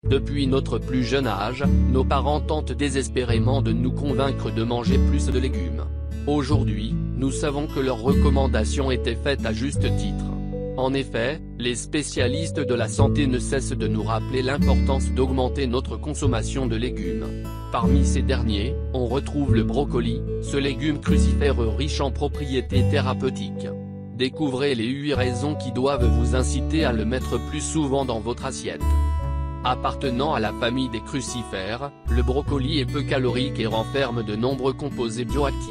Depuis notre plus jeune âge, nos parents tentent désespérément de nous convaincre de manger plus de légumes. Aujourd'hui, nous savons que leurs recommandations étaient faites à juste titre. En effet, les spécialistes de la santé ne cessent de nous rappeler l'importance d'augmenter notre consommation de légumes. Parmi ces derniers, on retrouve le brocoli, ce légume crucifère riche en propriétés thérapeutiques. Découvrez les 8 raisons qui doivent vous inciter à le mettre plus souvent dans votre assiette. Appartenant à la famille des crucifères, le brocoli est peu calorique et renferme de nombreux composés bioactifs.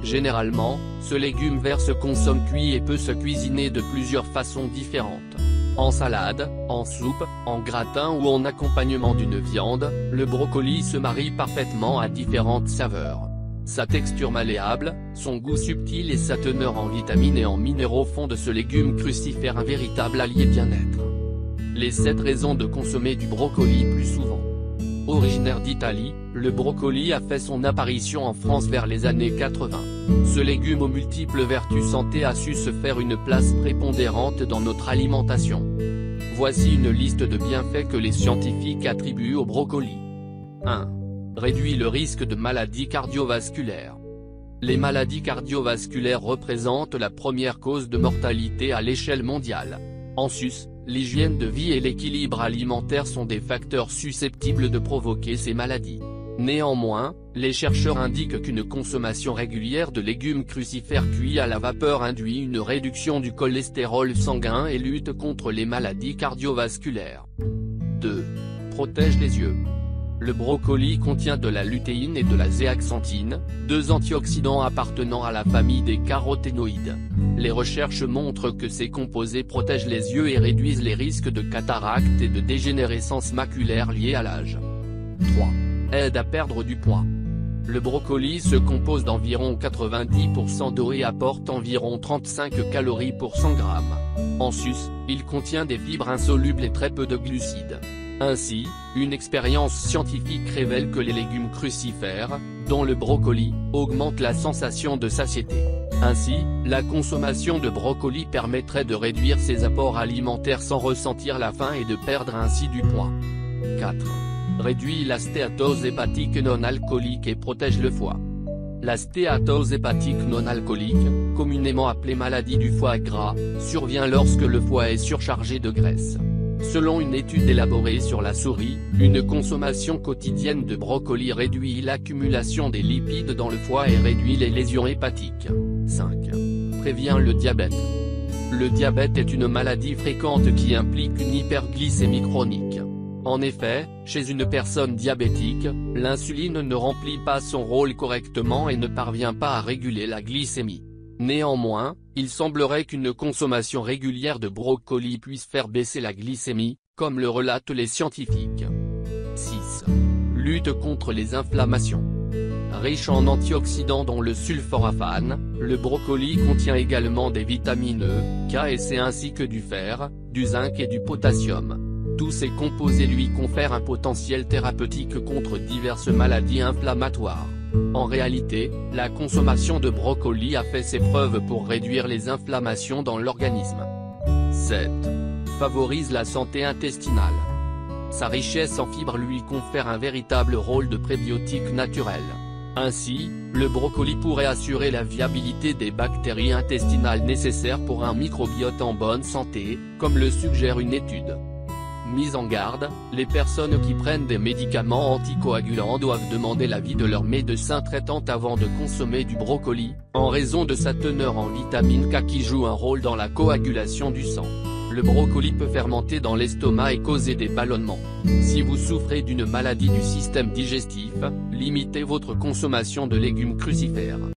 Généralement, ce légume vert se consomme cuit et peut se cuisiner de plusieurs façons différentes. En salade, en soupe, en gratin ou en accompagnement d'une viande, le brocoli se marie parfaitement à différentes saveurs. Sa texture malléable, son goût subtil et sa teneur en vitamines et en minéraux font de ce légume crucifère un véritable allié bien-être. Les 7 raisons de consommer du brocoli plus souvent. Originaire d'Italie, le brocoli a fait son apparition en France vers les années 80. Ce légume aux multiples vertus santé a su se faire une place prépondérante dans notre alimentation. Voici une liste de bienfaits que les scientifiques attribuent au brocoli. 1. Réduit le risque de maladies cardiovasculaires. Les maladies cardiovasculaires représentent la première cause de mortalité à l'échelle mondiale. En sus, l'hygiène de vie et l'équilibre alimentaire sont des facteurs susceptibles de provoquer ces maladies. Néanmoins, les chercheurs indiquent qu'une consommation régulière de légumes crucifères cuits à la vapeur induit une réduction du cholestérol sanguin et lutte contre les maladies cardiovasculaires. 2. Protège les yeux. Le brocoli contient de la lutéine et de la zéaxanthine, 2 antioxydants appartenant à la famille des caroténoïdes. Les recherches montrent que ces composés protègent les yeux et réduisent les risques de cataracte et de dégénérescence maculaire liés à l'âge. 3. Aide à perdre du poids. Le brocoli se compose d'environ 90% d'eau et apporte environ 35 calories pour 100 grammes. En sus, il contient des fibres insolubles et très peu de glucides. Ainsi, une expérience scientifique révèle que les légumes crucifères, dont le brocoli, augmentent la sensation de satiété. Ainsi, la consommation de brocoli permettrait de réduire ses apports alimentaires sans ressentir la faim et de perdre ainsi du poids. 4. Réduit la stéatose hépatique non alcoolique et protège le foie. La stéatose hépatique non alcoolique, communément appelée maladie du foie gras, survient lorsque le foie est surchargé de graisse. Selon une étude élaborée sur la souris, une consommation quotidienne de brocoli réduit l'accumulation des lipides dans le foie et réduit les lésions hépatiques. 5. Prévient le diabète. Le diabète est une maladie fréquente qui implique une hyperglycémie chronique. En effet, chez une personne diabétique, l'insuline ne remplit pas son rôle correctement et ne parvient pas à réguler la glycémie. Néanmoins, il semblerait qu'une consommation régulière de brocoli puisse faire baisser la glycémie, comme le relatent les scientifiques. 6. Lutte contre les inflammations. Riche en antioxydants dont le sulforaphane, le brocoli contient également des vitamines E, K et C ainsi que du fer, du zinc et du potassium. Tous ces composés lui confèrent un potentiel thérapeutique contre diverses maladies inflammatoires. En réalité, la consommation de brocoli a fait ses preuves pour réduire les inflammations dans l'organisme. 7. Favorise la santé intestinale. Sa richesse en fibres lui confère un véritable rôle de prébiotique naturel. Ainsi, le brocoli pourrait assurer la viabilité des bactéries intestinales nécessaires pour un microbiote en bonne santé, comme le suggère une étude. Mise en garde, les personnes qui prennent des médicaments anticoagulants doivent demander l'avis de leur médecin traitant avant de consommer du brocoli, en raison de sa teneur en vitamine K qui joue un rôle dans la coagulation du sang. Le brocoli peut fermenter dans l'estomac et causer des ballonnements. Si vous souffrez d'une maladie du système digestif, limitez votre consommation de légumes crucifères.